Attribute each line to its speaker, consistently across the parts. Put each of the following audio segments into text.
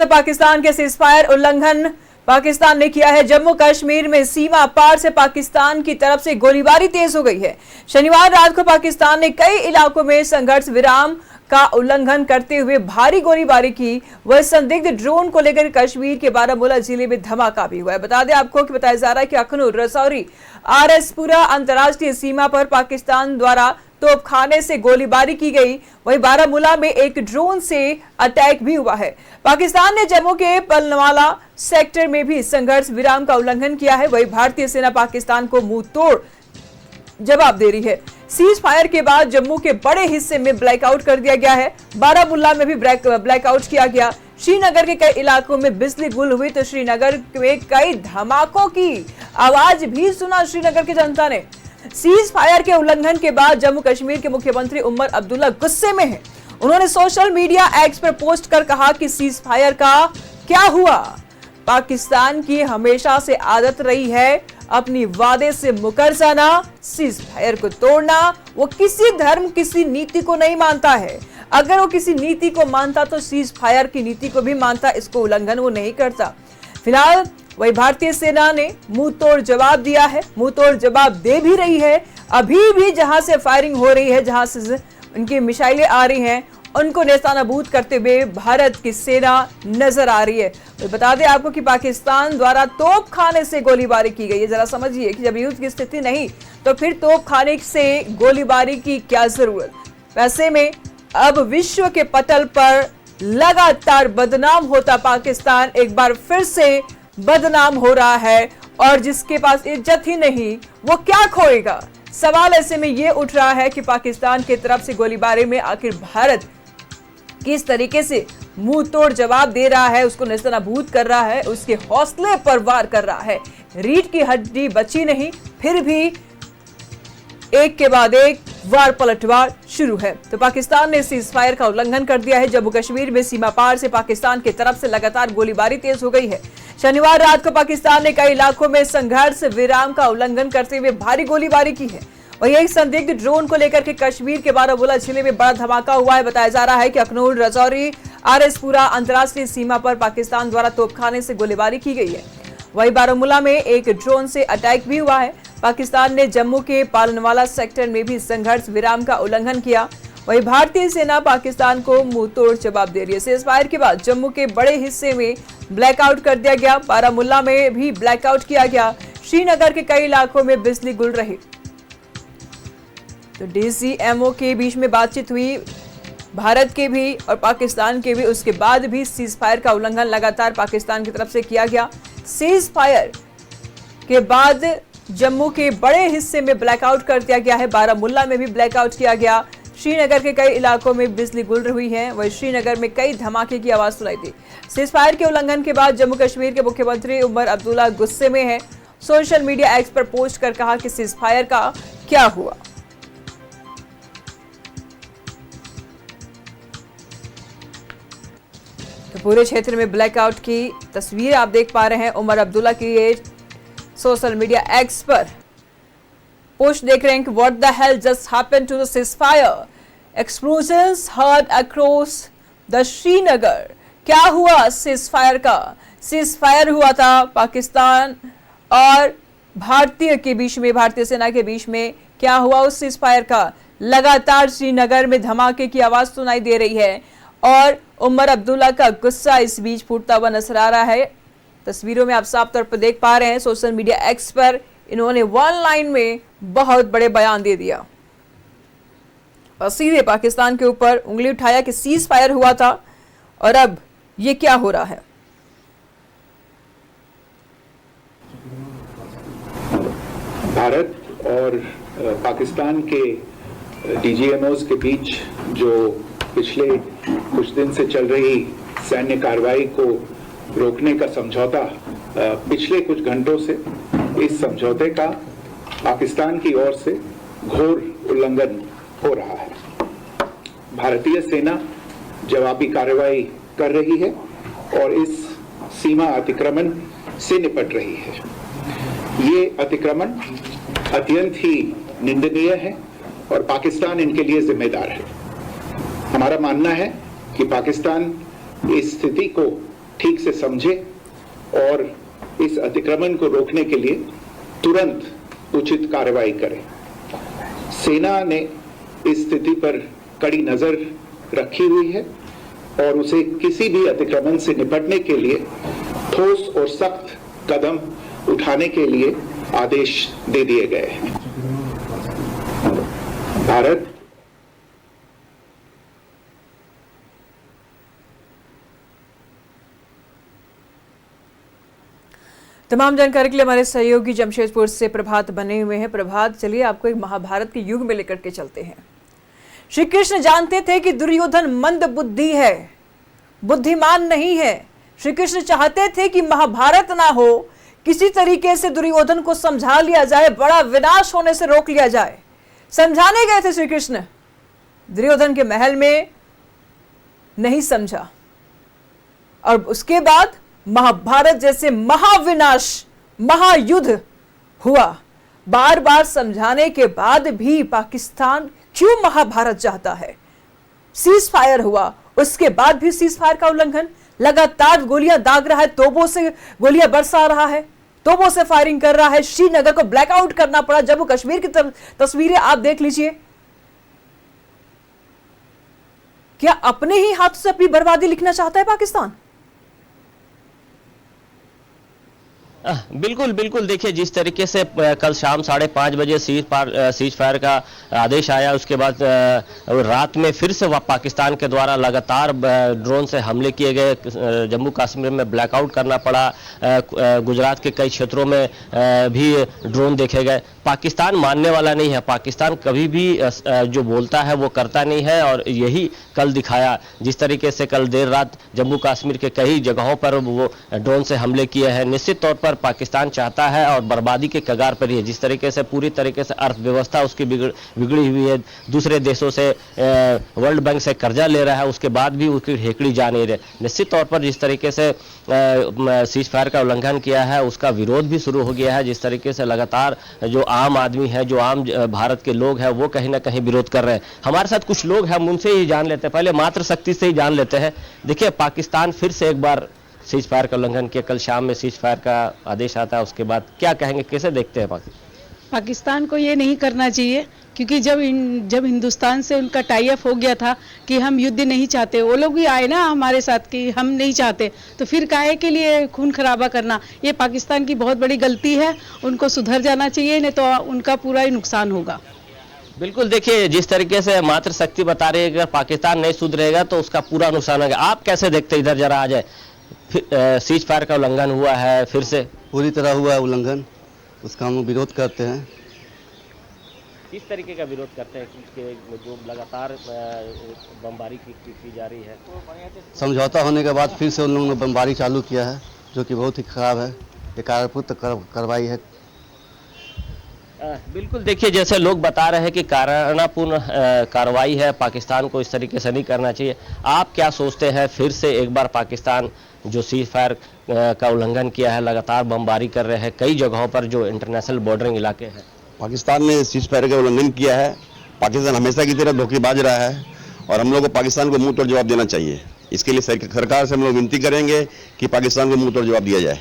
Speaker 1: पाकिस्तान के सीजफायर उल्लंघन पाकिस्तान ने किया है। जम्मू कश्मीर में सीमा पार से पाकिस्तान की तरफ से गोलीबारी तेज हो गई है। शनिवार रात को पाकिस्तान ने कई इलाकों में संघर्ष विराम का उल्लंघन करते हुए भारी गोलीबारी की। वह संदिग्ध ड्रोन को लेकर कश्मीर के बारामूला जिले में धमाका भी हुआ है। बता दें आपको कि बताया जा रहा है कि अखनूर रजौरी आरएसपुरा अंतर्राष्ट्रीय सीमा पर पाकिस्तान द्वारा तोपखाने से गोलीबारी की गई। वहीं बारामूला में एक ड्रोन से अटैक भी हुआ है। पाकिस्तान ने जम्मू के पलनवाला सेक्टर में भी संघर्ष विराम का उल्लंघन किया है। वहीं भारतीय सेना पाकिस्तान को मुंह तोड़ जवाब दे रही है। सीज फायर के बाद जम्मू के बड़े हिस्से में ब्लैकआउट कर दिया गया है। बारामूला में भी ब्लैकआउट किया गया। श्रीनगर के कई इलाकों में बिजली गुल हुई तो श्रीनगर में कई धमाकों की आवाज भी सुना श्रीनगर की जनता ने। सीज फायर के उल्लंघन के बाद जम्मू कश्मीर के मुख्यमंत्री उमर अब्दुल्ला गुस्से में हैं। उन्होंने सोशल मीडिया एक्स पर पोस्ट कर कहा कि सीज फायर का क्या हुआ। पाकिस्तान की हमेशा से आदत रही है अपनी वादे से मुकर जाना, सीज फायर को तोड़ना। वो किसी धर्म किसी नीति को नहीं मानता है। अगर वो किसी नीति को मानता तो सीज फायर की नीति को भी मानता। इसको उल्लंघन वो नहीं करता। फिलहाल वही भारतीय सेना ने मुंह तोड़ जवाब दिया है, मुंह तोड़ जवाब दे भी रही है। अभी भी जहां से फायरिंग हो रही है, जहां से उनकी मिसाइलें आ रही हैं, उनको नेस्तनाबूद करते हुए भारत की सेना नजर आ रही है। तो बता दें आपको कि पाकिस्तान द्वारा तोपखाने से गोलीबारी की गई है। जरा समझिए कि जब युद्ध की स्थिति नहीं तो फिर तोपखाने से गोलीबारी की क्या जरूरत। वैसे में अब विश्व के पटल पर लगातार बदनाम होता पाकिस्तान एक बार फिर से बदनाम हो रहा है। और जिसके पास इज्जत ही नहीं वो क्या खोएगा। सवाल ऐसे में ये उठ रहा है कि पाकिस्तान की तरफ से गोलीबारी में आखिर भारत किस तरीके से मुंह तोड़ जवाब दे रहा है, उसको नेस्तनाबूद कर रहा है, उसके हौसले पर वार कर रहा है। रीढ़ की हड्डी बची नहीं, फिर भी एक के बाद एक वार पलटवार शुरू है। तो पाकिस्तान ने सीज फायर का उल्लंघन कर दिया है। जम्मू कश्मीर में सीमा पार से पाकिस्तान की तरफ से लगातार गोलीबारी तेज हो गई है। शनिवार रात को पाकिस्तान ने कई इलाकों में संघर्ष विराम का उल्लंघन करते हुए भारी गोलीबारी की है। वहीं एक संदिग्ध ड्रोन को लेकर के कश्मीर के बारामूला जिले में बड़ा धमाका हुआ है। बताया जा रहा है कि अखनूर रजौरी आरएसपुरा अंतर्राष्ट्रीय सीमा पर पाकिस्तान द्वारा तोपखाने से गोलीबारी की गई है। वहीं बारामूला में एक ड्रोन से अटैक भी हुआ है। पाकिस्तान ने जम्मू के पालनवाला सेक्टर में भी संघर्ष विराम का उल्लंघन किया। वहीं भारतीय सेना पाकिस्तान को मुंह तोड़ जवाब दे रही है। सीज फायर के बाद जम्मू के बड़े हिस्से में ब्लैकआउट कर दिया गया। बारामूला में भी ब्लैकआउट किया गया। श्रीनगर के कई इलाकों में बिजली गुल रही। तो डीसीएमओ के बीच में बातचीत हुई, भारत के भी और पाकिस्तान के भी। उसके बाद भी सीज फायर का उल्लंघन लगातार पाकिस्तान की तरफ से किया गया। सीज फायर के बाद जम्मू के बड़े हिस्से में ब्लैकआउट कर दिया गया है। बारामूला में भी ब्लैकआउट किया गया। श्रीनगर के कई इलाकों में बिजली गुल हुई है। वहीं श्रीनगर में कई धमाके की आवाज सुनाई दी। सीज फायर के उल्लंघन के बाद जम्मू कश्मीर के मुख्यमंत्री उमर अब्दुल्ला गुस्से में हैं। सोशल मीडिया एक्स पर पोस्ट कर कहा कि सीज फायर का क्या हुआ। तो पूरे क्षेत्र में ब्लैकआउट की तस्वीर आप देख पा रहे हैं। उमर अब्दुल्ला की ये सोशल मीडिया एक्स पर पोस्ट देख रहे हैं कि what the hell just happened to the ceasefire, explosions heard across the Srinagar. क्या हुआ सीजफायर का? सीजफायर हुआ था पाकिस्तान और भारतीय के बीच में, भारतीय सेना के बीच में। क्या हुआ उस सीजफायर का? लगातार श्रीनगर में धमाके की आवाज सुनाई दे रही है और उमर अब्दुल्ला का गुस्सा इस बीच फूटता हुआ नजर आ रहा है। तस्वीरों में आप साफ तौर पर देख पा रहे हैं। सोशल मीडिया एक्स पर इन्होंने वन लाइन में बहुत बड़े बयान दे दिया और सीधे पाकिस्तान के ऊपर उंगली उठाया कि सीज फायर हुआ था और अब ये क्या हो रहा है।
Speaker 2: भारत और पाकिस्तान के डीजीएमओज के बीच जो पिछले कुछ दिन से चल रही सैन्य कार्रवाई को रोकने का समझौता, पिछले कुछ घंटों से इस समझौते का पाकिस्तान की ओर से घोर उल्लंघन हो रहा है। भारतीय सेना जवाबी कार्रवाई कर रही है और इस सीमा अतिक्रमण से निपट रही है। ये अतिक्रमण अत्यंत ही निंदनीय है और पाकिस्तान इनके लिए जिम्मेदार है। हमारा मानना है कि पाकिस्तान इस स्थिति को ठीक से समझे और इस अतिक्रमण को रोकने के लिए तुरंत उचित कार्रवाई करें। सेना ने इस स्थिति पर कड़ी नजर रखी हुई है और उसे किसी भी अतिक्रमण से निपटने के लिए ठोस और सख्त कदम उठाने के लिए आदेश दे दिए गए हैं। भारत
Speaker 1: तमाम जानकारी के लिए हमारे सहयोगी जमशेदपुर से प्रभात बने हुए हैं। प्रभात, चलिए आपको एक महाभारत के युग में लेकर के चलते हैं। श्री कृष्ण जानते थे कि दुर्योधन मंद बुद्धि है, बुद्धिमान नहीं है। श्री कृष्ण चाहते थे कि महाभारत ना हो, किसी तरीके से दुर्योधन को समझा लिया जाए, बड़ा विनाश होने से रोक लिया जाए। समझाने गए थे श्री कृष्ण, दुर्योधन के महल में नहीं समझा और उसके बाद महाभारत जैसे महाविनाश, महायुद्ध हुआ। बार बार समझाने के बाद भी पाकिस्तान क्यों महाभारत चाहता है? सीज फायर हुआ, उसके बाद भी सीज फायर का उल्लंघन, लगातार गोलियां दाग रहा है, तोपों से गोलियां बरसा रहा है, तोपों से फायरिंग कर रहा है। श्रीनगर को ब्लैकआउट करना पड़ा। जम्मू कश्मीर की तस्वीरें आप देख लीजिए। क्या अपने ही हाथ से अपनी बर्बादी लिखना चाहता है पाकिस्तान?
Speaker 3: बिल्कुल बिल्कुल, देखिए जिस तरीके से कल शाम 5:30 बजे सीज फायर का आदेश आया, उसके बाद रात में फिर से पाकिस्तान के द्वारा लगातार ड्रोन से हमले किए गए। जम्मू कश्मीर में ब्लैकआउट करना पड़ा, गुजरात के कई क्षेत्रों में भी ड्रोन देखे गए। पाकिस्तान मानने वाला नहीं है। पाकिस्तान कभी भी जो बोलता है वो करता नहीं है और यही कल दिखाया। जिस तरीके से कल देर रात जम्मू कश्मीर के कई जगहों पर वो ड्रोन से हमले किए हैं। निश्चित तौर पर पाकिस्तान चाहता है और बर्बादी के कगार पर ही है। जिस तरीके से पूरी तरीके से अर्थव्यवस्था उसकी बिगड़ी हुई है, दूसरे देशों से वर्ल्ड बैंक से कर्जा ले रहा है, उसके बाद भी उसकी हेकड़ी जा नहीं रही। निश्चित तौर पर जिस तरीके से सीज फायर का उल्लंघन किया है उसका विरोध भी शुरू हो गया है। जिस तरीके से लगातार जो आम आदमी है, जो आम भारत के लोग हैं, वो कहीं ना कहीं विरोध कर रहे हैं। हमारे साथ कुछ लोग हैं, हम उनसे ही जान लेते हैं, पहले मात्र शक्ति से ही जान लेते हैं। देखिए, पाकिस्तान फिर से एक बार सीज फायर का उल्लंघन किया। कल शाम में सीज फायर का आदेश आता है, उसके बाद क्या कहेंगे, कैसे देखते हैं
Speaker 4: पाकिस्तान को ये नहीं करना चाहिए, क्योंकि जब हिंदुस्तान से उनका टाई अप हो गया था कि हम युद्ध नहीं चाहते, वो लोग भी आए ना हमारे साथ कि हम नहीं चाहते, तो फिर काहे के लिए खून खराबा करना? ये पाकिस्तान की बहुत बड़ी गलती है, उनको सुधर जाना चाहिए, नहीं तो उनका पूरा ही नुकसान होगा।
Speaker 3: बिल्कुल, देखिए जिस तरीके से मात्र शक्ति बता रही है अगर पाकिस्तान नहीं सुधरेगा तो उसका पूरा नुकसान होगा। आप कैसे देखते हैं? इधर जरा आ जाए। सीज फायर का उल्लंघन हुआ है, फिर से
Speaker 5: पूरी तरह हुआ है उल्लंघन, उसका हम विरोध करते हैं।
Speaker 3: किस तरीके का विरोध करते हैं कि जो लगातार बमबारी की जा रही है?
Speaker 5: समझौता होने के बाद फिर से उन लोगों ने बमबारी चालू किया है, जो कि बहुत ही खराब है। ये कार्यपूर्ण कार्रवाई है।
Speaker 3: बिल्कुल, देखिए जैसे लोग बता रहे हैं कि कारानापूर्ण कार्रवाई है, पाकिस्तान को इस तरीके से नहीं करना चाहिए। आप क्या सोचते हैं? फिर से एक बार पाकिस्तान जो सीज फायर का उल्लंघन किया है, लगातार बमबारी कर रहे हैं कई जगहों पर जो इंटरनेशनल बॉर्डरिंग इलाके हैं।
Speaker 6: पाकिस्तान ने सीज फायर का उल्लंघन किया है। पाकिस्तान हमेशा की तरह धोखेबाज रहा है और हम लोग को पाकिस्तान को मुंह तोड़ जवाब देना चाहिए। इसके लिए सरकार से हम लोग विनती करेंगे कि पाकिस्तान को मुंह तोड़ जवाब दिया जाए।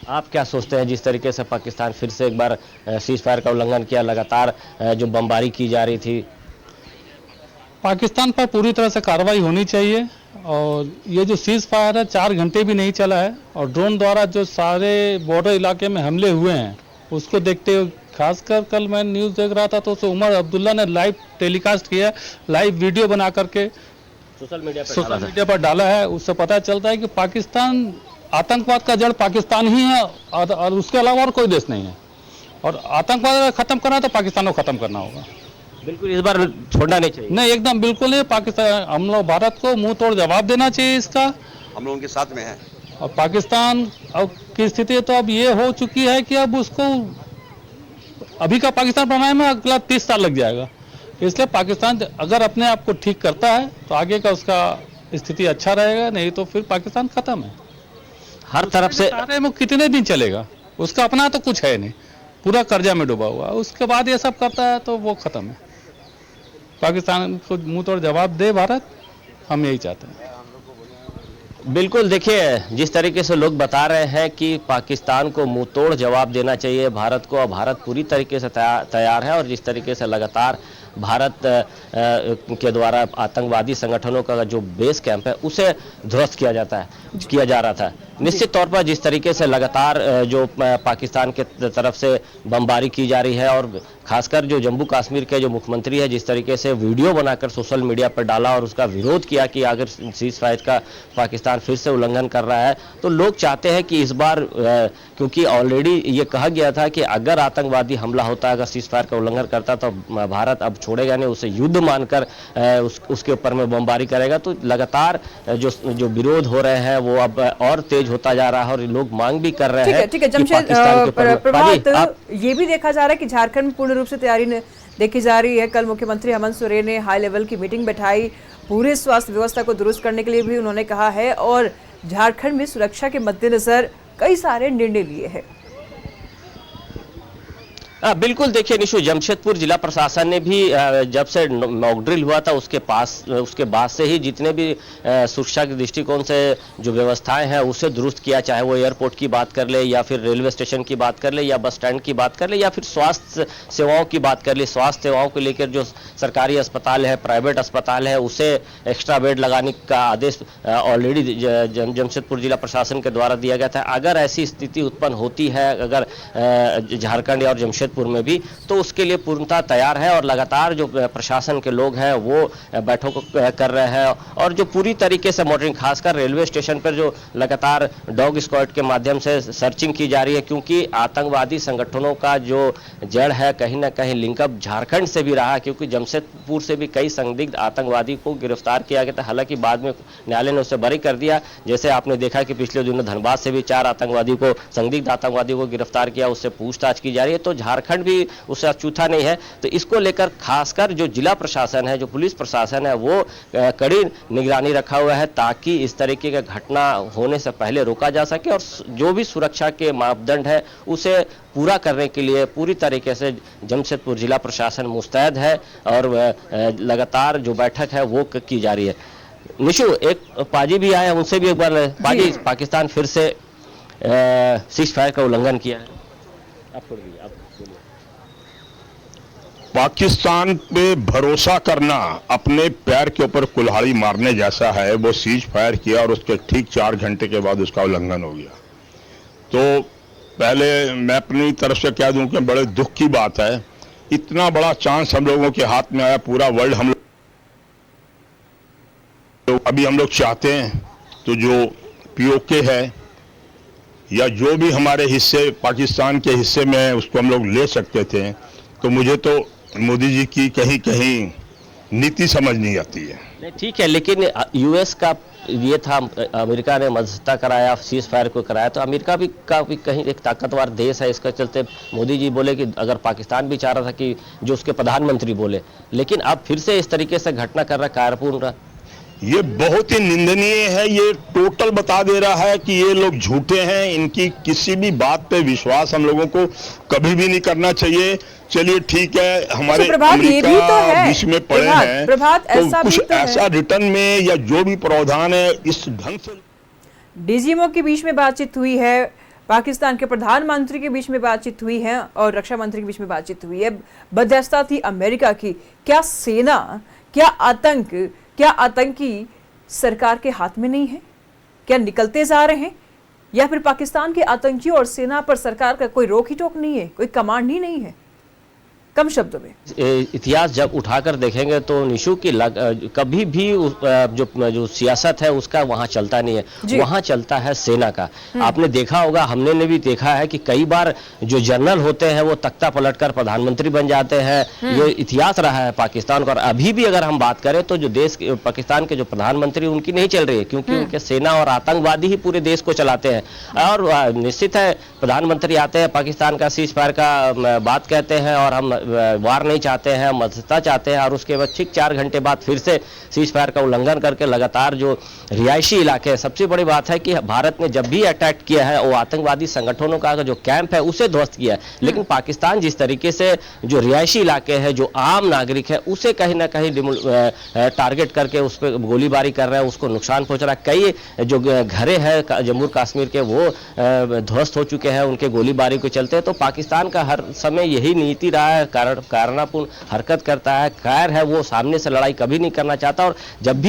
Speaker 3: आप क्या सोचते हैं जिस तरीके से पाकिस्तान फिर से एक बार सीज फायर का उल्लंघन किया, लगातार जो बमबारी की जा रही थी?
Speaker 7: पाकिस्तान पर पूरी तरह से कार्रवाई होनी चाहिए और ये जो सीज फायर है 4 घंटे भी नहीं चला है और ड्रोन द्वारा जो सारे बॉर्डर इलाके में हमले हुए हैं उसको देखते हुए, खासकर कल मैं न्यूज़ देख रहा था तो उसे उमर अब्दुल्ला ने लाइव टेलीकास्ट किया, लाइव वीडियो बना करके
Speaker 3: सोशल
Speaker 7: मीडिया पर डाला है। उससे पता चलता है कि पाकिस्तान, आतंकवाद का जड़ पाकिस्तान ही है और उसके अलावा और कोई देश नहीं है। और आतंकवाद अगर खत्म करना है तो पाकिस्तान को खत्म करना होगा।
Speaker 3: बिल्कुल, इस बार छोड़ना नहीं चाहिए।
Speaker 7: नहीं, एकदम बिल्कुल नहीं। पाकिस्तान, हम लोग भारत को मुंह तोड़ जवाब देना चाहिए इसका।
Speaker 6: हम लोग उनके साथ में हैं।
Speaker 7: और पाकिस्तान अब की स्थिति तो अब ये हो चुकी है कि अब उसको अभी का पाकिस्तान बनाने में अगला 30 साल लग जाएगा। इसलिए पाकिस्तान अगर अपने आप को ठीक करता है तो आगे का उसका स्थिति अच्छा रहेगा, नहीं तो फिर पाकिस्तान खत्म है।
Speaker 3: हर तरफ से
Speaker 7: में कितने दिन चलेगा? उसका अपना तो कुछ है नहीं, पूरा कर्जा में डूबा हुआ। उसके बाद ये सब करता है तो वो खत्म है। पाकिस्तान को मुंह तोड़ जवाब दे भारत, हम यही चाहते हैं।
Speaker 3: बिल्कुल, देखिए जिस तरीके से लोग बता रहे हैं कि पाकिस्तान को मुंह तोड़ जवाब देना चाहिए भारत को, और भारत पूरी तरीके से तैयार है, और जिस तरीके से लगातार भारत के द्वारा आतंकवादी संगठनों का जो बेस कैंप है उसे ध्वस्त किया जा रहा था। निश्चित तौर पर जिस तरीके से लगातार जो पाकिस्तान के तरफ से बमबारी की जा रही है, और खासकर जो जम्मू कश्मीर के जो मुख्यमंत्री है जिस तरीके से वीडियो बनाकर सोशल मीडिया पर डाला और उसका विरोध किया कि अगर सीज फायर का पाकिस्तान फिर से उल्लंघन कर रहा है, तो लोग चाहते हैं कि इस बार क्योंकि ऑलरेडी ये कहा गया था कि अगर आतंकवादी हमला होता है, अगर सीज फायर का उल्लंघन करता तो भारत अब छोड़ेगा नहीं, उसे युद्ध मानकर उसके ऊपर में बमबारी करेगा। तो लगातार जो विरोध हो रहे हैं वो अब और तेज होता जा रहा है, और लोग मांग भी कर रहे हैं।
Speaker 1: ठीक है जमशेद, प्रभात, ये भी देखा जा रहा है कि झारखंड में पूर्ण रूप से तैयारी देखी जा रही है। कल मुख्यमंत्री हेमंत सोरेन ने हाई लेवल की मीटिंग बैठाई, पूरे स्वास्थ्य व्यवस्था को दुरुस्त करने के लिए भी उन्होंने कहा है, और झारखंड में सुरक्षा के मद्देनजर कई सारे निर्णय लिए हैं।
Speaker 3: बिल्कुल, देखिए निशु, जमशेदपुर जिला प्रशासन ने भी जब से मॉक ड्रिल हुआ था उसके बाद से ही जितने भी सुरक्षा के दृष्टिकोण से जो व्यवस्थाएं हैं उसे दुरुस्त किया, चाहे वो एयरपोर्ट की बात कर ले, या फिर रेलवे स्टेशन की बात कर ले, या बस स्टैंड की बात कर ले, या फिर स्वास्थ्य सेवाओं की बात कर ले। स्वास्थ्य सेवाओं को लेकर जो सरकारी अस्पताल है, प्राइवेट अस्पताल है, उसे एक्स्ट्रा बेड लगाने का आदेश ऑलरेडी जमशेदपुर जिला प्रशासन के द्वारा दिया गया था। अगर ऐसी स्थिति उत्पन्न होती है अगर झारखंड और जमशेदपुर में भी, तो उसके लिए पूर्णतः तैयार है, और लगातार जो प्रशासन के लोग हैं वो बैठक कर रहे हैं, और जो पूरी तरीके से मॉनिटरिंग, खासकर रेलवे स्टेशन पर जो लगातार डॉग स्क्वाड के माध्यम से सर्चिंग की जा रही है, क्योंकि आतंकवादी संगठनों का जो जड़ है कहीं ना कहीं लिंकअप झारखंड से भी रहा, क्योंकि जमशेदपुर से भी कई संदिग्ध आतंकवादी को गिरफ्तार किया गया था। हालांकि बाद में न्यायालय ने उसे बरी कर दिया। जैसे आपने देखा कि पिछले दिनों धनबाद से भी 4 संदिग्ध आतंकवादियों को गिरफ्तार किया, उससे पूछताछ की जा रही है। तो झारखंड भी उससे अछूता नहीं है। तो इसको लेकर खासकर जो जिला प्रशासन है, जो पुलिस प्रशासन है, वो कड़ी निगरानी रखा हुआ है, ताकि इस तरीके का घटना होने से पहले रोका जा सके, और जो भी सुरक्षा के मापदंड है उसे पूरा करने के लिए पूरी तरीके से जमशेदपुर जिला प्रशासन मुस्तैद है, और लगातार जो बैठक है वो की जा रही है। निशु, एक पाजी भी आए, उनसे भी एक बार, पाजी, पाकिस्तान फिर से सीज फायर का उल्लंघन किया है, आप बोलिए।
Speaker 8: पाकिस्तान पे भरोसा करना अपने पैर के ऊपर कुल्हाड़ी मारने जैसा है। वो सीज फायर किया और उसके ठीक 4 घंटे के बाद उसका उल्लंघन हो गया। तो पहले मैं अपनी तरफ से कह दूं कि बड़े दुख की बात है, इतना बड़ा चांस हम लोगों के हाथ में आया, पूरा वर्ल्ड हम लोग चाहते हैं, तो जो पीओके है या जो भी हमारे हिस्से पाकिस्तान के हिस्से में उसको हम लोग ले सकते थे, तो मुझे तो मोदी जी की कहीं कहीं नीति समझ नहीं आती है।
Speaker 3: नहीं, ठीक है, लेकिन यूएस का ये था, अमेरिका ने मध्यस्थता कराया, सीज फायर को कराया, तो अमेरिका भी कहीं एक ताकतवर देश है। इसके चलते मोदी जी बोले कि अगर पाकिस्तान भी चाह रहा था कि जो उसके प्रधानमंत्री बोले, लेकिन अब फिर से इस तरीके से घटना कर रहा है, कायरपूर्ण।
Speaker 8: ये बहुत ही निंदनीय है। ये टोटल बता दे रहा है कि ये लोग झूठे हैं, इनकी किसी भी बात पे विश्वास हम लोगों को कभी भी नहीं करना चाहिए। चलिए ठीक है, हमारे अमेरिका बीच में पड़े हैं, तो कुछ ऐसा रिटर्न में या जो भी प्रावधान है इस ढंग से।
Speaker 1: डीजीएमओ के बीच में बातचीत हुई है, पाकिस्तान के प्रधानमंत्री के बीच में बातचीत हुई है, और रक्षा मंत्री के बीच में बातचीत हुई है। मध्यस्थता थी अमेरिका की। क्या सेना, क्या आतंकी सरकार के हाथ में नहीं है? क्या निकलते जा रहे हैं, या फिर पाकिस्तान के आतंकियों और सेना पर सरकार का कोई रोक ही टोक नहीं है, कोई कमांड ही नहीं है? कम शब्दों में
Speaker 3: इतिहास जब उठाकर देखेंगे तो निशु की कभी भी जो सियासत है उसका वहां चलता नहीं है, वहां चलता है सेना का। आपने देखा होगा, हमने ने भी देखा है कि कई बार जो जनरल होते हैं वो तख्ता पलटकर प्रधानमंत्री बन जाते हैं। ये इतिहास रहा है पाकिस्तान का। और अभी भी अगर हम बात करें तो जो देश पाकिस्तान के जो प्रधानमंत्री उनकी नहीं चल रही है, क्योंकि उनके सेना और आतंकवादी ही पूरे देश को चलाते हैं। और निश्चित है, प्रधानमंत्री आते हैं, पाकिस्तान का सीज फायर का बात कहते हैं, और हम वार नहीं चाहते हैं, मध्यस्थता चाहते हैं, और उसके बाद ठीक 4 घंटे बाद फिर से सीज फायर का उल्लंघन करके लगातार जो रिहायशी इलाके हैं, सबसे बड़ी बात है कि भारत ने जब भी अटैक किया है वो आतंकवादी संगठनों का जो कैंप है उसे ध्वस्त किया है, लेकिन पाकिस्तान जिस तरीके से जो रिहायशी इलाके हैं, जो आम नागरिक है, उसे कहीं ना कहीं टारगेट करके उस पर गोलीबारी कर रहा है, उसको नुकसान पहुंच रहा है। कई जो घरे हैं जम्मू कश्मीर के वो ध्वस्त हो चुके हैं उनके गोलीबारी के चलते। तो पाकिस्तान का हर समय यही नीति रहा है, कारणपूर्ण हरकत करता है, कायर है, वो सामने से लड़ाई कभी नहीं करना चाहता। और जब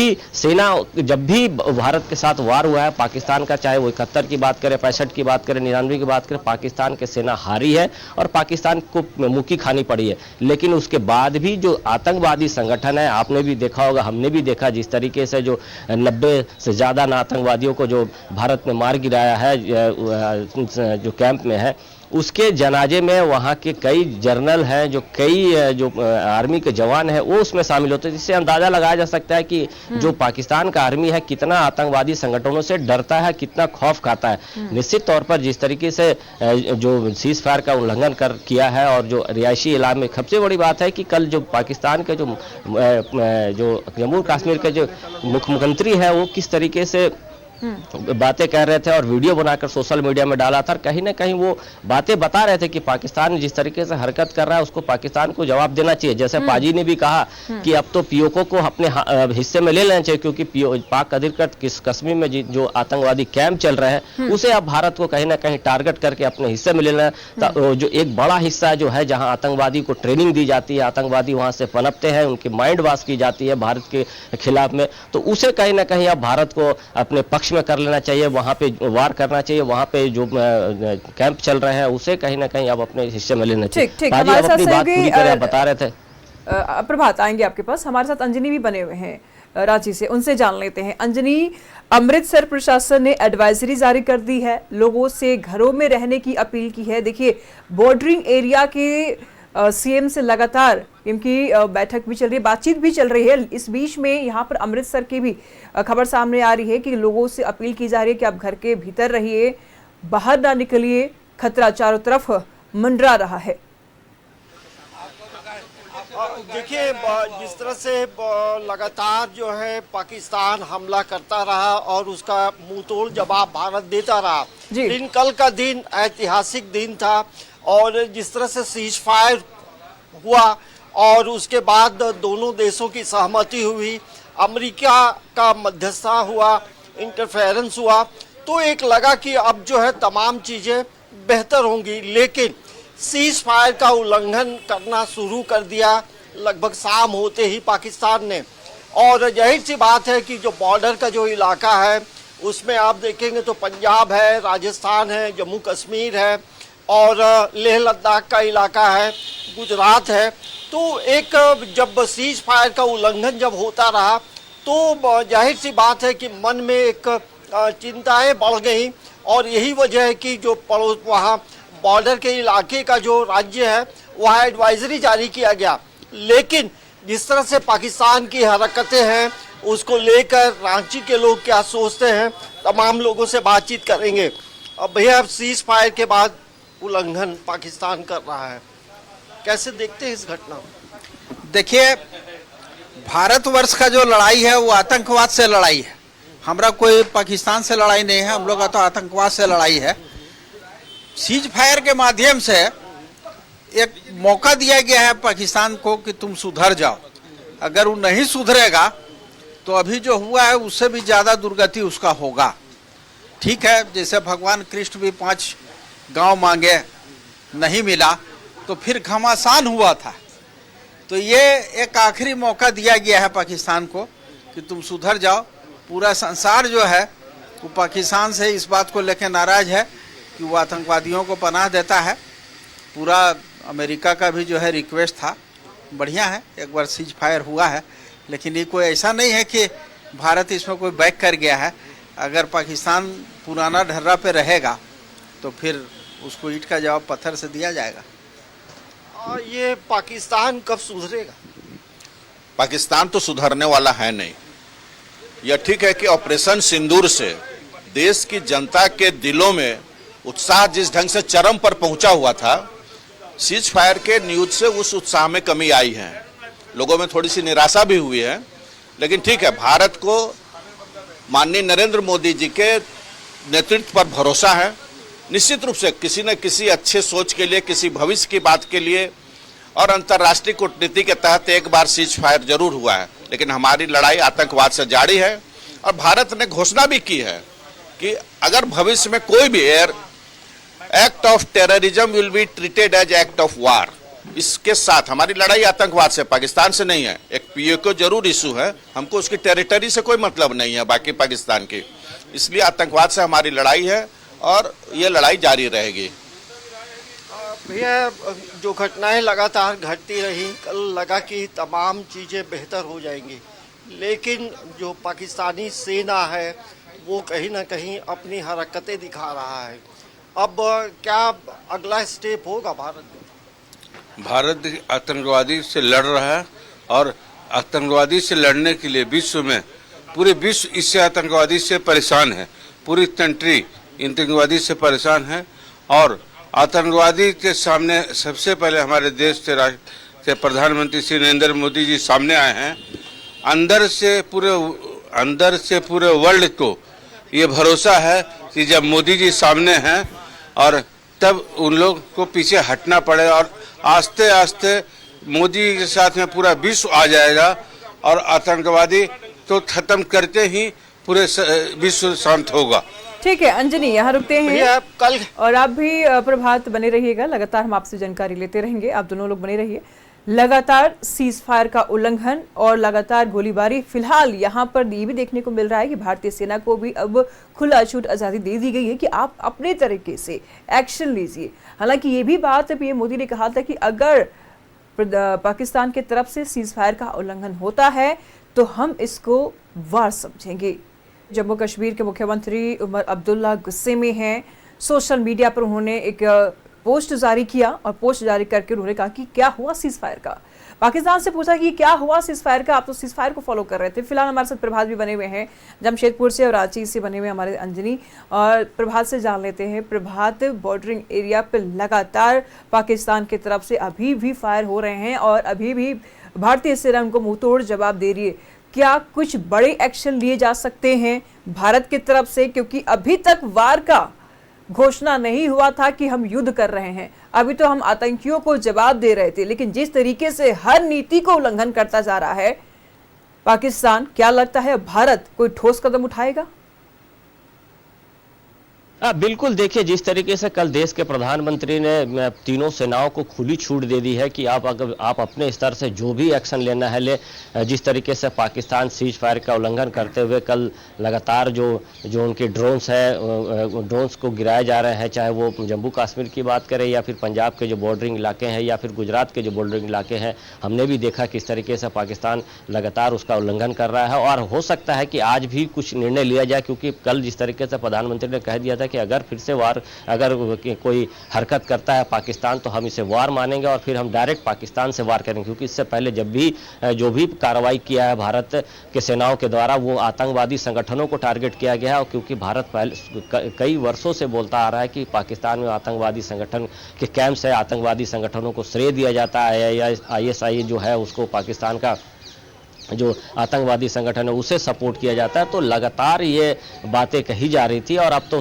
Speaker 3: भी भारत के साथ वार हुआ है पाकिस्तान का, चाहे वो 71 की बात करें, 65 की बात करें, 99 की बात करें, पाकिस्तान की सेना हारी है और पाकिस्तान को मुक्की खानी पड़ी है। लेकिन उसके बाद भी जो आतंकवादी संगठन है, आपने भी देखा होगा, हमने भी देखा, जिस तरीके से जो 90 से ज्यादा आतंकवादियों को जो भारत ने मार गिराया है जो कैंप में है, उसके जनाजे में वहाँ के कई जनरल हैं, जो आर्मी के जवान हैं, वो उसमें शामिल होते हैं, जिससे अंदाजा लगाया जा सकता है कि जो पाकिस्तान का आर्मी है कितना आतंकवादी संगठनों से डरता है, कितना खौफ खाता है। निश्चित तौर पर जिस तरीके से जो सीज फायर का उल्लंघन किया है और जो रिहायशी इलाके में, सबसे बड़ी बात है कि कल जो पाकिस्तान के जो जम्मू कश्मीर के जो मुख्यमंत्री है वो किस तरीके से बातें कह रहे थे और वीडियो बनाकर सोशल मीडिया में डाला था। कहीं ना कहीं वो बातें बता रहे थे कि पाकिस्तान जिस तरीके से हरकत कर रहा है उसको पाकिस्तान को जवाब देना चाहिए। जैसे पाजी ने भी कहा कि अब तो पीओके को अपने हिस्से में ले लेना चाहिए, क्योंकि पाक अधिकृत कश्मीर में जो आतंकवादी कैंप चल रहे हैं उसे अब भारत को कहीं ना कहीं टारगेट करके अपने हिस्से में ले लेना। जो एक बड़ा हिस्सा जो है जहां आतंकवादी को ट्रेनिंग दी जाती है, आतंकवादी वहां से पनपते हैं, उनकी माइंड वॉश की जाती है भारत के खिलाफ में, तो उसे कहीं ना कहीं अब भारत को अपने पक्ष में कर लेना चाहिए, वहां पे वार करना चाहिए, वहां पे जो कैंप चल रहे हैं उसे कहीं ना कहीं अब अपने हिस्से में लेना चाहिए।
Speaker 1: ठीक,
Speaker 3: अपनी बात पूरी तरह बता रहे थे।
Speaker 1: प्रभात आएंगे आपके पास, हमारे साथ अंजनी भी बने हुए हैं रांची से, उनसे जान लेते हैं। अंजनी, अमृतसर प्रशासन ने एडवाइजरी जारी कर दी है, लोगों से घरों में रहने की अपील की है। देखिए, बॉर्डरिंग एरिया के सीएम से लगातार इनकी बैठक भी चल रही है, बातचीत भी चल रही है। इस बीच में यहाँ पर अमृतसर की भी खबर सामने आ रही है कि लोगों से अपील की जा रही है कि आप घर के भीतर रहिए, बाहर ना निकलिए, खतरा चारों तरफ मंडरा रहा है।
Speaker 9: देखिए, जिस तरह से लगातार जो है पाकिस्तान हमला करता रहा और उसका मुंहतोड़ जवाब भारत देता रहा, लेकिन कल का दिन ऐतिहासिक दिन था और जिस तरह से सीज फायर हुआ और उसके बाद दोनों देशों की सहमति हुई, अमेरिका का मध्यस्थता हुआ, इंटरफेरेंस हुआ, तो एक लगा कि अब जो है तमाम चीज़ें बेहतर होंगी। लेकिन सीज फायर का उल्लंघन करना शुरू कर दिया लगभग शाम होते ही पाकिस्तान ने। और जाहिर सी बात है कि जो बॉर्डर का जो इलाका है उसमें आप देखेंगे तो पंजाब है, राजस्थान है, जम्मू कश्मीर है और लेह लद्दाख का इलाका है, गुजरात है। तो एक जब सीज फायर का उल्लंघन जब होता रहा तो जाहिर सी बात है कि मन में एक चिंताएं बढ़ गई और यही वजह है कि जो वहाँ बॉर्डर के इलाके का जो राज्य है वहाँ एडवाइजरी जारी किया गया। लेकिन जिस तरह से पाकिस्तान की हरकतें हैं उसको लेकर रांची के लोग क्या सोचते हैं, तमाम लोगों से बातचीत करेंगे। अब भैया, अब सीज फायर के बाद उल्लंघन पाकिस्तान कर रहा है, कैसे देखते हैं इस घटना को?
Speaker 10: देखिए, भारतवर्ष का जो लड़ाई है वो आतंकवाद से लड़ाई है, हमारा कोई पाकिस्तान से लड़ाई नहीं है, हम लोग का तो आतंकवाद से लड़ाई है। सीज फायर के माध्यम से एक मौका दिया गया है पाकिस्तान को कि तुम सुधर जाओ। अगर वो नहीं सुधरेगा तो अभी जो हुआ है उससे भी ज़्यादा दुर्गति उसका होगा। ठीक है, जैसे भगवान कृष्ण भी 5 गांव मांगे, नहीं मिला तो फिर घमासान हुआ था। तो ये एक आखिरी मौका दिया गया है पाकिस्तान को कि तुम सुधर जाओ। पूरा संसार जो है वो पाकिस्तान से इस बात को लेकर नाराज है कि वो आतंकवादियों को पनाह देता है। पूरा अमेरिका का भी जो है रिक्वेस्ट था, बढ़िया है, एक बार सीज फायर हुआ है, लेकिन ये कोई ऐसा नहीं है कि भारत इसमें कोई बैक कर गया है। अगर पाकिस्तान पुराना ढर्रा पे रहेगा तो फिर उसको ईंट का जवाब पत्थर से दिया जाएगा।
Speaker 9: और ये पाकिस्तान कब सुधरेगा?
Speaker 11: पाकिस्तान तो सुधरने वाला है नहीं। यह ठीक है कि ऑपरेशन सिंदूर से देश की जनता के दिलों में उत्साह जिस ढंग से चरम पर पहुंचा हुआ था, सीज फायर के न्यूज से उस उत्साह में कमी आई है, लोगों में थोड़ी सी निराशा भी हुई है। लेकिन ठीक है, भारत को माननीय नरेंद्र मोदी जी के नेतृत्व पर भरोसा है। निश्चित रूप से किसी न किसी अच्छे सोच के लिए, किसी भविष्य की बात के लिए और अंतर्राष्ट्रीय कूटनीति के तहत एक बार सीज फायर जरूर हुआ है, लेकिन हमारी लड़ाई आतंकवाद से जारी है। और भारत ने घोषणा भी की है कि अगर भविष्य में कोई भी act of terrorism will be treated as act of war. इसके साथ हमारी लड़ाई आतंकवाद से, पाकिस्तान से नहीं है। एक पीओके जरूर इशू है, हमको उसकी टेरिटरी से कोई मतलब नहीं है बाकी पाकिस्तान की, इसलिए आतंकवाद से हमारी लड़ाई है और ये लड़ाई जारी रहेगी।
Speaker 9: भैया, जो घटनाएं लगातार घटती रही, कल लगा कि तमाम चीज़ें बेहतर हो जाएंगी, लेकिन जो पाकिस्तानी सेना है वो कहीं ना कहीं अपनी हरकतें दिखा रहा है। अब क्या अगला स्टेप होगा भारत में?
Speaker 12: भारत आतंकवादी से लड़ रहा है और आतंकवादी से लड़ने के लिए विश्व में, पूरे विश्व इससे आतंकवादी से परेशान है। पूरी कंट्री आतंकवादी से परेशान है और आतंकवादी के सामने सबसे पहले हमारे देश से प्रधानमंत्री श्री नरेंद्र मोदी जी सामने आए हैं। अंदर से पूरे वर्ल्ड को ये भरोसा है कि जब मोदी जी सामने हैं और तब उन लोग को पीछे हटना पड़े और आस्ते आस्ते मोदी के साथ में पूरा विश्व आ जाएगा और आतंकवादी तो खत्म करके ही पूरे विश्व शांत होगा।
Speaker 1: ठीक है अंजनी, यहाँ रुकते हैं
Speaker 9: कल,
Speaker 1: और आप भी प्रभात बने रहिएगा, लगातार हम आपसे जानकारी लेते रहेंगे। आप दोनों लोग बने रहिए। लगातार सीज फायर का उल्लंघन और लगातार गोलीबारी, फिलहाल यहाँ पर ये भी देखने को मिल रहा है कि भारतीय सेना को भी अब खुला छूट आज़ादी दे दी गई है कि आप अपने तरीके से एक्शन लीजिए। हालांकि ये भी बात पीएम मोदी ने कहा था कि अगर पाकिस्तान की तरफ से सीज फायर का उल्लंघन होता है तो हम इसको वार समझेंगे। जम्मू कश्मीर के मुख्यमंत्री उमर अब्दुल्ला गुस्से में हैं। सोशल मीडिया पर उन्होंने एक पोस्ट जारी किया और पोस्ट जारी करके उन्होंने कहा कि क्या हुआ सीज फायर का। पाकिस्तान से पूछा कि क्या हुआ सीज फायर का, आप तो सीज फायर को फॉलो कर रहे थे। फिलहाल हमारे साथ प्रभात भी बने हुए हैं, जमशेदपुर से और रांची से बने हुए हमारे अंजनी, और प्रभात से जान लेते हैं। प्रभात, बॉर्डरिंग एरिया पर लगातार पाकिस्तान की तरफ से अभी भी फायर हो रहे हैं और अभी भी भारतीय सेना उनको मुंहतोड़ जवाब दे रही है। क्या कुछ बड़े एक्शन लिए जा सकते हैं भारत की तरफ से, क्योंकि अभी तक वार का घोषणा नहीं हुआ था कि हम युद्ध कर रहे हैं, अभी तो हम आतंकियों को जवाब दे रहे थे। लेकिन जिस तरीके से हर नीति को उल्लंघन करता जा रहा है पाकिस्तान, क्या लगता है भारत कोई ठोस कदम उठाएगा?
Speaker 3: बिल्कुल, देखिए जिस तरीके से कल देश के प्रधानमंत्री ने तीनों सेनाओं को खुली छूट दे दी है कि आप अपने स्तर से जो भी एक्शन लेना है ले। जिस तरीके से पाकिस्तान सीज फायर का उल्लंघन करते हुए कल लगातार जो उनके ड्रोन्स है, ड्रोन्स को गिराए जा रहे हैं, चाहे वो जम्मू कश्मीर की बात करें या फिर पंजाब के जो बॉर्डरिंग इलाके हैं या फिर गुजरात के जो बॉर्डरिंग इलाके हैं, हमने भी देखा किस तरीके से पाकिस्तान लगातार उसका उल्लंघन कर रहा है। और हो सकता है कि आज भी कुछ निर्णय लिया जाए, क्योंकि कल जिस तरीके से प्रधानमंत्री ने कह दिया था कि अगर फिर से वार, अगर कोई हरकत करता है पाकिस्तान तो हम इसे वार मानेंगे और फिर हम डायरेक्ट पाकिस्तान से वार करेंगे। क्योंकि इससे पहले जब भी जो भी कार्रवाई किया है भारत के सेनाओं के द्वारा, वो आतंकवादी संगठनों को टारगेट किया गया है। और क्योंकि भारत पहले कई वर्षों से बोलता आ रहा है कि पाकिस्तान में आतंकवादी संगठन के कैंप्स है, आतंकवादी संगठनों को श्रेय दिया जाता है, ISI जो है उसको पाकिस्तान का जो आतंकवादी संगठन है उसे सपोर्ट किया जाता है। तो लगातार ये बातें कही जा रही थी और अब तो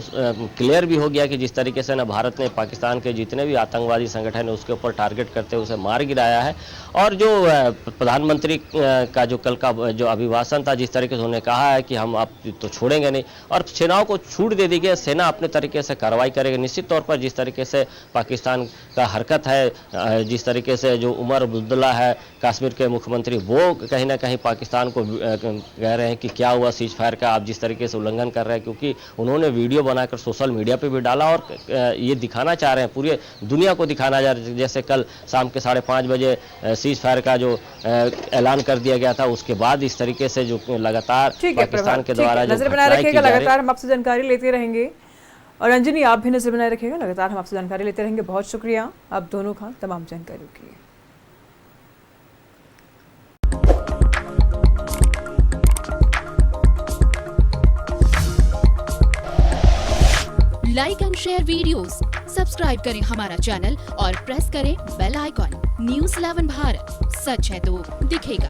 Speaker 3: क्लियर भी हो गया कि जिस तरीके से ना भारत ने पाकिस्तान के जितने भी आतंकवादी संगठन है उसके ऊपर टारगेट करते हुए उसे मार गिराया है। और जो प्रधानमंत्री का जो कल का जो अभिभाषण था, जिस तरीके से उन्होंने कहा है कि हम अब तो छोड़ेंगे नहीं और सेनाओं को छूट दे दी गई, सेना अपने तरीके से कार्रवाई करेगी। निश्चित तौर पर जिस तरीके से पाकिस्तान का हरकत है, जिस तरीके से जो उमर अब्दुल्ला है कश्मीर के मुख्यमंत्री, वो कहीं ना कहीं पाकिस्तान को कह रहे हैं कि क्या हुआ सीज फायर का, आप जिस तरीके से उल्लंघन कर रहे हैं। क्योंकि उन्होंने वीडियो बनाकर सोशल मीडिया पे भी डाला और ये दिखाना चाह रहे हैं, पूरी दुनिया को दिखाना चाह रहे हैं। जैसे कल शाम के 5:30 बजे सीज फायर का जो ऐलान कर दिया गया था, उसके बाद इस तरीके से जो लगातार पाकिस्तान के द्वारा
Speaker 1: नजर बनाए रखिएगा, लगातार हम आपसे जानकारी लेते रहेंगे। और अंजनी, आप भी नजर बनाए रखिएगा, लगातार हम आपसे जानकारी लेते रहेंगे। बहुत शुक्रिया आप दोनों का तमाम जानकारी के लिए।
Speaker 13: Like and share videos, subscribe करें हमारा चैनल और प्रेस करें बेल आइकॉन। News 11 भारत, सच है तो दिखेगा।